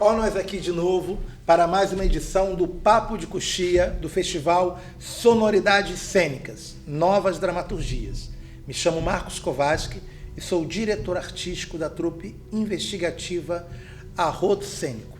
Ó, nós aqui de novo para mais uma edição do Papo de Coxia do Festival Sonoridades Cênicas, Novas Dramaturgias. Me chamo Marcos Kovaski e sou o diretor artístico da trupe investigativa Arroto Cênico.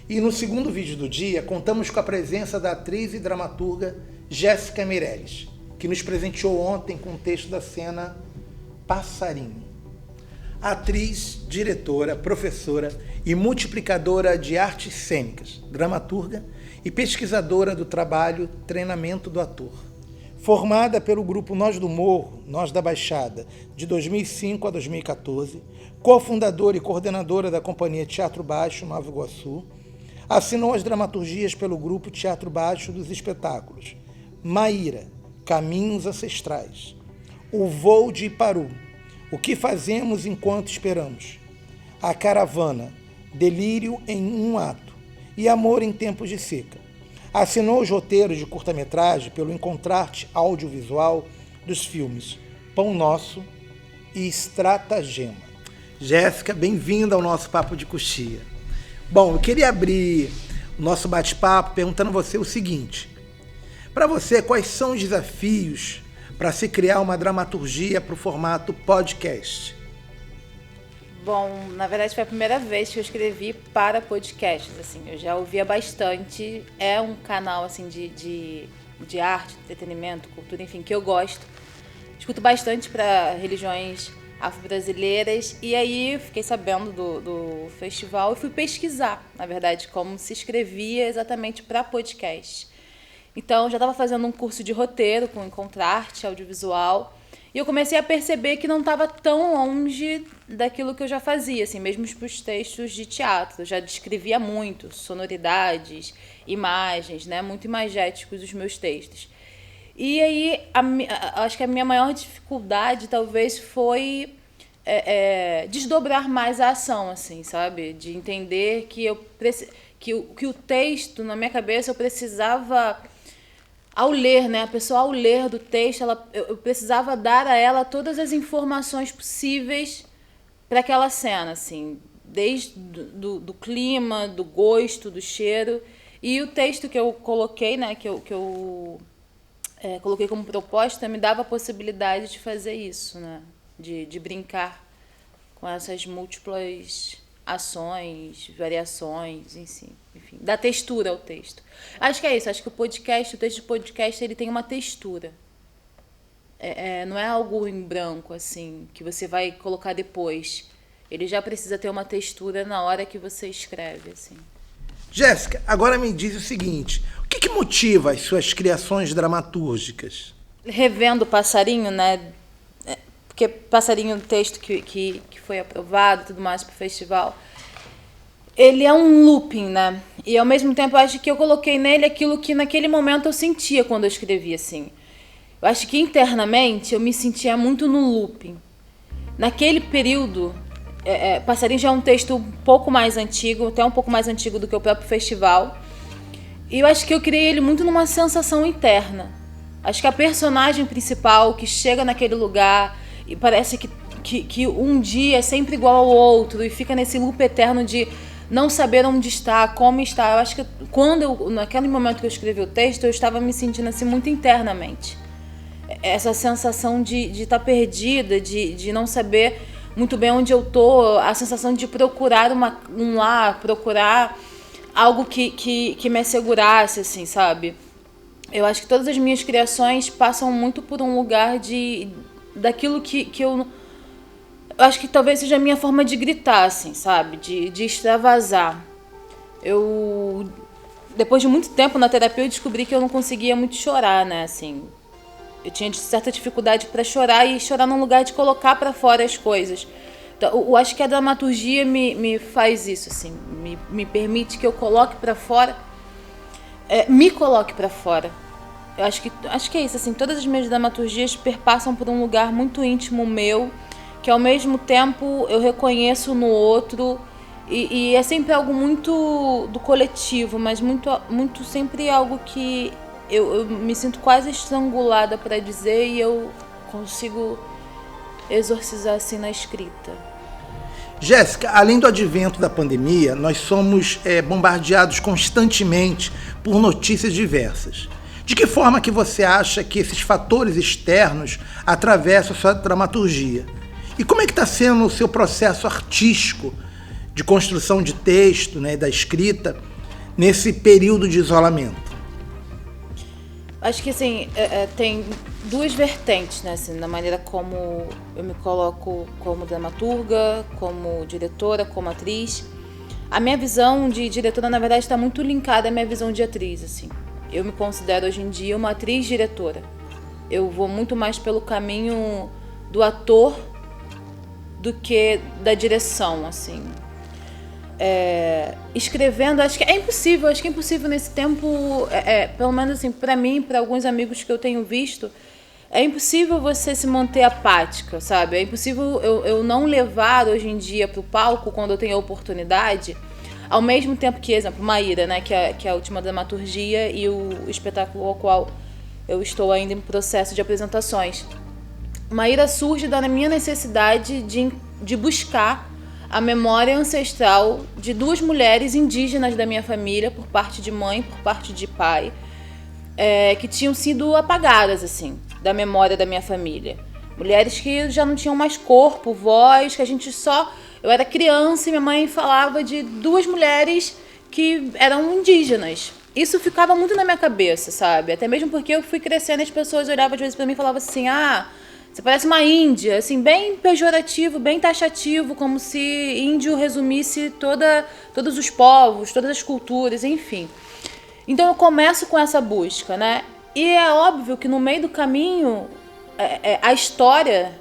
E no segundo vídeo do dia, contamos com a presença da atriz e dramaturga Jéssica Meirelles, que nos presenteou ontem com o texto da cena Passarinho. Atriz, diretora, professora e multiplicadora de artes cênicas, dramaturga e pesquisadora do trabalho Treinamento do Ator. Formada pelo grupo Nós do Morro, Nós da Baixada, de 2005 a 2014, cofundadora e coordenadora da Companhia Teatro Baixo Nova Iguaçu, assinou as dramaturgias pelo grupo Teatro Baixo dos Espetáculos Maíra, Caminhos Ancestrais, O Voo de Iparu, O que Fazemos Enquanto Esperamos, A Caravana, Delírio em um Ato e Amor em Tempos de Seca. Assinou os roteiros de curta-metragem pelo Encontrarte Audiovisual dos filmes Pão Nosso e Estratagema. Jéssica, bem-vinda ao nosso Papo de Coxia. Bom, eu queria abrir o nosso bate-papo perguntando a você o seguinte. Para você, quais são os desafios para se criar uma dramaturgia para o formato podcast? Bom, na verdade foi a primeira vez que eu escrevi para podcasts, assim, eu já ouvia bastante, é um canal assim de arte, entretenimento, cultura, enfim, que eu gosto. Escuto bastante para religiões afro-brasileiras e aí fiquei sabendo do festival e fui pesquisar, na verdade, como se escrevia exatamente para podcast. Então, já estava fazendo um curso de roteiro com Encontrarte Audiovisual e eu comecei a perceber que não estava tão longe daquilo que eu já fazia, assim, mesmo para os textos de teatro. Eu já descrevia muito, sonoridades, imagens, né, muito imagéticos os meus textos. E aí, acho que a minha maior dificuldade talvez foi desdobrar mais a ação, assim, sabe? De entender que o texto, na minha cabeça, eu precisava... Ao ler, né, a pessoa ao ler do texto, eu precisava dar a ela todas as informações possíveis para aquela cena, assim, desde do clima, do gosto, do cheiro. E o texto que eu coloquei, né, que eu coloquei como proposta, me dava a possibilidade de fazer isso, né, de brincar com essas múltiplas ações, variações, enfim, da textura ao texto. Acho que é isso, acho que o texto de podcast, ele tem uma textura. Não é algo em branco, assim, que você vai colocar depois. Ele já precisa ter uma textura na hora que você escreve, assim. Jéssica, agora me diz o seguinte, o que motiva as suas criações dramatúrgicas? Revendo Passarinho, né? Porque Passarinho, o texto que foi aprovado e tudo mais para o festival, ele é um looping, né? E ao mesmo tempo eu acho que eu coloquei nele aquilo que naquele momento eu sentia quando eu escrevi, assim. Eu acho que internamente eu me sentia muito no looping. Naquele período, Passarinho já é um texto um pouco mais antigo, até um pouco mais antigo do que o próprio festival. E eu acho que eu criei ele muito numa sensação interna. Acho que a personagem principal que chega naquele lugar e parece que um dia é sempre igual ao outro e fica nesse loop eterno de não saber onde está, como está. Eu acho que naquele momento que eu escrevi o texto, eu estava me sentindo assim muito internamente. Essa sensação de estar perdida, de não saber muito bem onde eu estou, a sensação de procurar um lar, procurar algo que me assegurasse, assim, sabe? Eu acho que todas as minhas criações passam muito por um lugar daquilo que eu acho que talvez seja a minha forma de gritar, assim, sabe? De extravasar. Depois de muito tempo na terapia, eu descobri que eu não conseguia muito chorar, né? Assim, eu tinha certa dificuldade para chorar e chorar num lugar de colocar para fora as coisas. Então, eu acho que a dramaturgia me faz isso, assim, me permite que eu coloque para fora, me coloque para fora. Eu acho que é isso, assim, todas as minhas dramaturgias perpassam por um lugar muito íntimo meu, que ao mesmo tempo eu reconheço no outro, e é sempre algo muito do coletivo, mas muito sempre algo que eu me sinto quase estrangulada para dizer e eu consigo exorcizar assim na escrita. Jéssica, além do advento da pandemia, nós somos bombardeados constantemente por notícias diversas. De que forma que você acha que esses fatores externos atravessam a sua dramaturgia? E como é que está sendo o seu processo artístico de construção de texto, né, da escrita, nesse período de isolamento? Acho que assim, tem duas vertentes, né, assim, na maneira como eu me coloco como dramaturga, como diretora, como atriz. A minha visão de diretora, na verdade, está muito linkada à minha visão de atriz, assim. Eu me considero hoje em dia uma atriz-diretora. Eu vou muito mais pelo caminho do ator do que da direção, assim. Escrevendo, acho que é impossível nesse tempo, pelo menos assim, para mim, para alguns amigos que eu tenho visto, é impossível você se manter apática, sabe? É impossível eu não levar hoje em dia pro palco, quando eu tenho a oportunidade, ao mesmo tempo que, exemplo, Maíra, né, que é a última dramaturgia e o espetáculo ao qual eu estou ainda em processo de apresentações. Maíra surge da minha necessidade de buscar a memória ancestral de duas mulheres indígenas da minha família, por parte de mãe, por parte de pai, que tinham sido apagadas, assim, da memória da minha família. Mulheres que já não tinham mais corpo, voz, que a gente só... Eu era criança e minha mãe falava de duas mulheres que eram indígenas. Isso ficava muito na minha cabeça, sabe? Até mesmo porque eu fui crescendo e as pessoas olhavam às vezes pra mim e falavam assim, você parece uma índia, assim, bem pejorativo, bem taxativo, como se índio resumisse todos os povos, todas as culturas, enfim. Então eu começo com essa busca, né? E é óbvio que no meio do caminho, a história,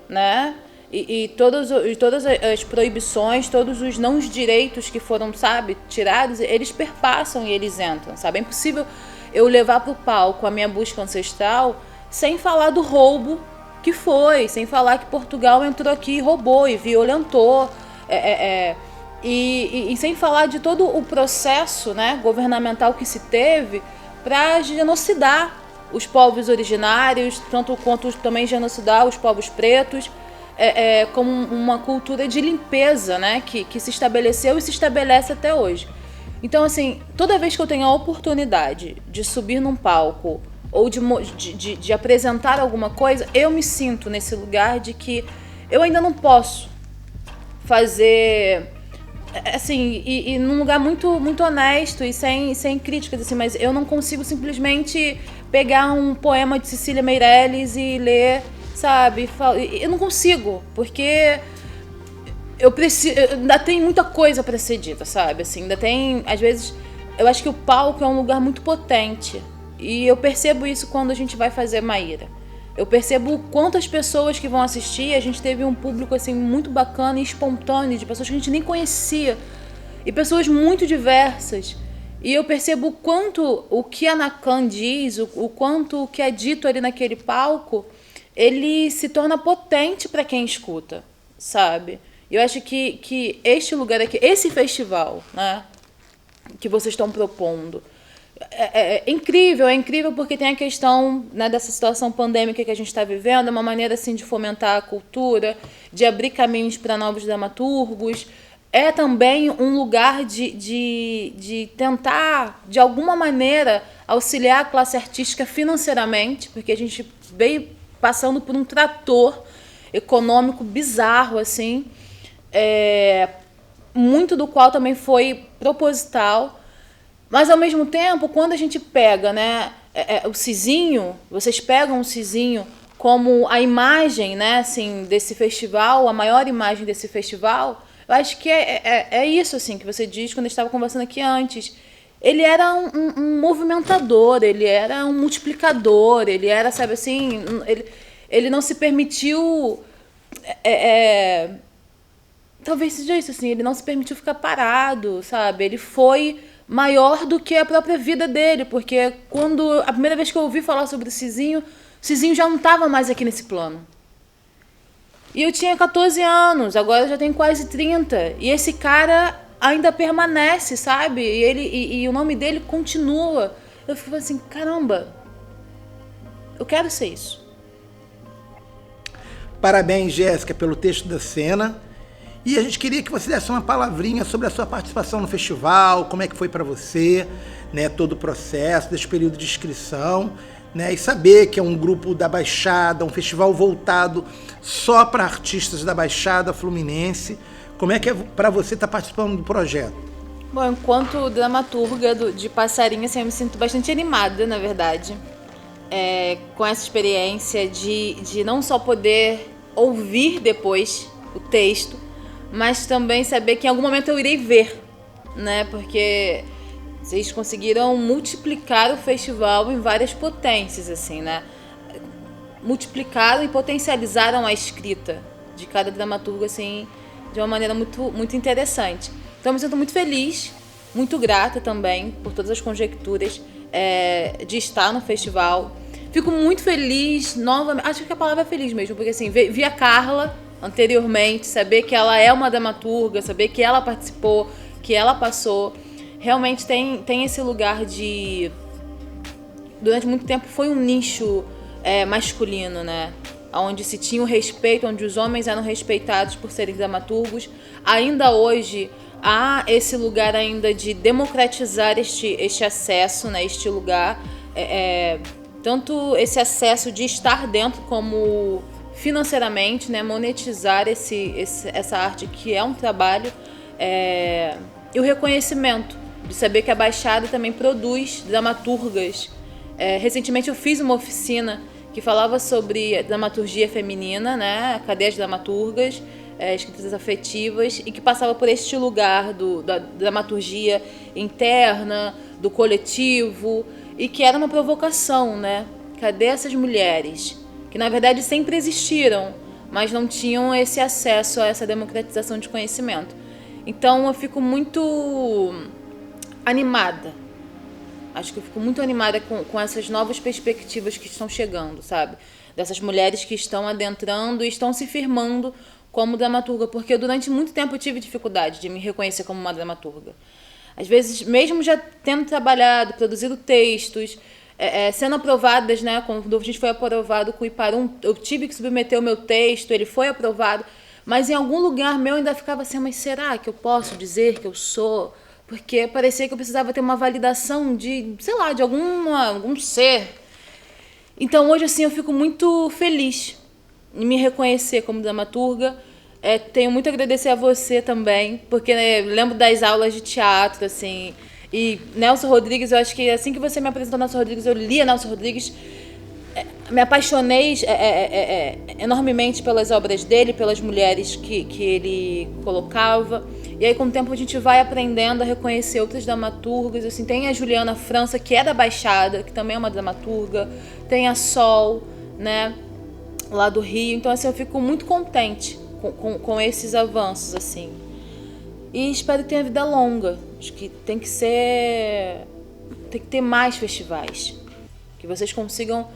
né? E todas as proibições, todos os não direitos que foram, sabe, tirados, eles perpassam e eles entram, sabe? É impossível eu levar pro palco a minha busca ancestral sem falar do roubo que foi, sem falar que Portugal entrou aqui e roubou e violentou, e sem falar de todo o processo, né, governamental que se teve para genocidar os povos originários, tanto quanto também genocidar os povos pretos, como uma cultura de limpeza, né, que se estabeleceu e se estabelece até hoje. Então, assim, toda vez que eu tenho a oportunidade de subir num palco ou de apresentar alguma coisa, eu me sinto nesse lugar de que eu ainda não posso fazer, assim, e num lugar muito, muito honesto e sem críticas, assim, mas eu não consigo simplesmente pegar um poema de Cecília Meirelles e ler, sabe? Eu não consigo, porque ainda tem muita coisa para ser dita, sabe? Assim, ainda tem, às vezes, eu acho que o palco é um lugar muito potente. E eu percebo isso quando a gente vai fazer Maíra. Eu percebo quantas pessoas que vão assistir. A gente teve um público assim muito bacana e espontâneo, de pessoas que a gente nem conhecia. E pessoas muito diversas. E eu percebo o quanto o que a Nakan diz, o quanto o que é dito ali naquele palco, ele se torna potente para quem escuta, sabe? Eu acho que este lugar aqui, esse festival, né, que vocês estão propondo, é incrível porque tem a questão, né, dessa situação pandêmica que a gente está vivendo, uma maneira assim de fomentar a cultura, de abrir caminhos para novos dramaturgos. É também um lugar de tentar, de alguma maneira, auxiliar a classe artística financeiramente, porque a gente veio passando por um trator econômico bizarro, assim, muito do qual também foi proposital. Mas, ao mesmo tempo, quando a gente pega, né, o Cizinho, vocês pegam o Cizinho como a imagem, né, assim, desse festival, a maior imagem desse festival, eu acho que é isso assim, que você diz quando a gente estava conversando aqui antes. Ele era um movimentador, ele era um multiplicador, ele era, sabe assim, ele não se permitiu... talvez seja isso, assim, ele não se permitiu ficar parado, sabe? Ele foi maior do que a própria vida dele, porque quando a primeira vez que eu ouvi falar sobre o Cizinho já não estava mais aqui nesse plano. E eu tinha 14 anos, agora eu já tenho quase 30, e esse cara ainda permanece, sabe? E o nome dele continua. Eu fico assim, caramba, eu quero ser isso. Parabéns, Jéssica, pelo texto da cena. E a gente queria que você desse uma palavrinha sobre a sua participação no festival, como é que foi para você, né, todo o processo desse período de inscrição, né, e saber que é um grupo da Baixada, um festival voltado só para artistas da Baixada Fluminense. Como é que é para você estar participando do projeto? Bom, enquanto dramaturga de Passarinho, assim, eu me sinto bastante animada, na verdade, com essa experiência de não só poder ouvir depois o texto, mas também saber que em algum momento eu irei ver, né? Porque vocês conseguiram multiplicar o festival em várias potências, assim, né? Multiplicaram e potencializaram a escrita de cada dramaturgo, assim, de uma maneira muito, muito interessante. Então eu me sinto muito feliz, muito grata também por todas as conjecturas de estar no festival. Fico muito feliz, novamente, acho que a palavra é feliz mesmo, porque assim, vi a Carla anteriormente, saber que ela é uma dramaturga, saber que ela participou, que ela passou, realmente tem esse lugar de... Durante muito tempo foi um nicho masculino, né? Onde se tinha o respeito, onde os homens eram respeitados por serem dramaturgos. Ainda hoje há esse lugar ainda de democratizar este acesso, né? Este lugar, tanto esse acesso de estar dentro como financeiramente, né, monetizar essa arte que é um trabalho, e o reconhecimento de saber que a Baixada também produz dramaturgas. Recentemente eu fiz uma oficina que falava sobre dramaturgia feminina, né, cadê as dramaturgas, escritas afetivas, e que passava por este lugar da dramaturgia interna, do coletivo, e que era uma provocação, né? Cadê essas mulheres? Que na verdade sempre existiram, mas não tinham esse acesso a essa democratização de conhecimento. Então eu fico muito animada. Acho que eu fico muito animada com essas novas perspectivas que estão chegando, sabe? Dessas mulheres que estão adentrando e estão se firmando como dramaturga, porque durante muito tempo eu tive dificuldade de me reconhecer como uma dramaturga. Às vezes, mesmo já tendo trabalhado, produzido textos, sendo aprovadas, né? Quando a gente foi aprovado com o Iparum, eu tive que submeter o meu texto, ele foi aprovado, mas em algum lugar meu ainda ficava assim, mas será que eu posso dizer que eu sou? Porque parecia que eu precisava ter uma validação de, sei lá, de algum ser. Então hoje, assim, eu fico muito feliz em me reconhecer como dramaturga. Tenho muito a agradecer a você também, porque né, lembro das aulas de teatro, assim. E Nelson Rodrigues, eu acho que assim que você me apresentou Nelson Rodrigues, eu lia Nelson Rodrigues, me apaixonei enormemente pelas obras dele, pelas mulheres que ele colocava. E aí com o tempo a gente vai aprendendo a reconhecer outras dramaturgas. Assim, tem a Juliana França, que é da Baixada, que também é uma dramaturga. Tem a Sol, né, lá do Rio. Então assim, eu fico muito contente com esses avanços, assim. E espero que tenha vida longa. Acho que tem que ter mais festivais. Que vocês consigam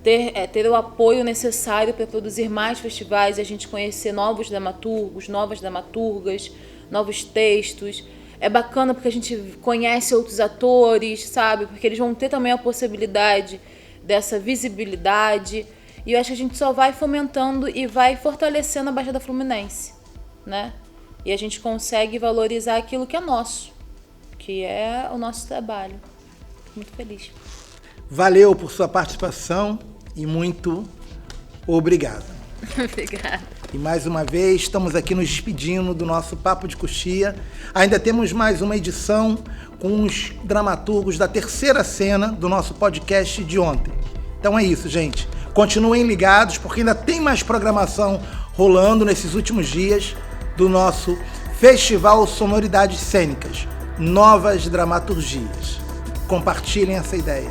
ter o apoio necessário para produzir mais festivais e a gente conhecer novos dramaturgos, novas dramaturgas, novos textos. É bacana porque a gente conhece outros atores, sabe? Porque eles vão ter também a possibilidade dessa visibilidade. E eu acho que a gente só vai fomentando e vai fortalecendo a Baixada Fluminense, né? E a gente consegue valorizar aquilo que é nosso, que é o nosso trabalho. Fico muito feliz. Valeu por sua participação e muito obrigado. Obrigada. E mais uma vez estamos aqui nos despedindo do nosso Papo de Coxia. Ainda temos mais uma edição com os dramaturgos da terceira cena do nosso podcast de ontem. Então é isso, gente. Continuem ligados porque ainda tem mais programação rolando nesses últimos dias do nosso Festival Sonoridades Cênicas, Novas Dramaturgias. Compartilhem essa ideia.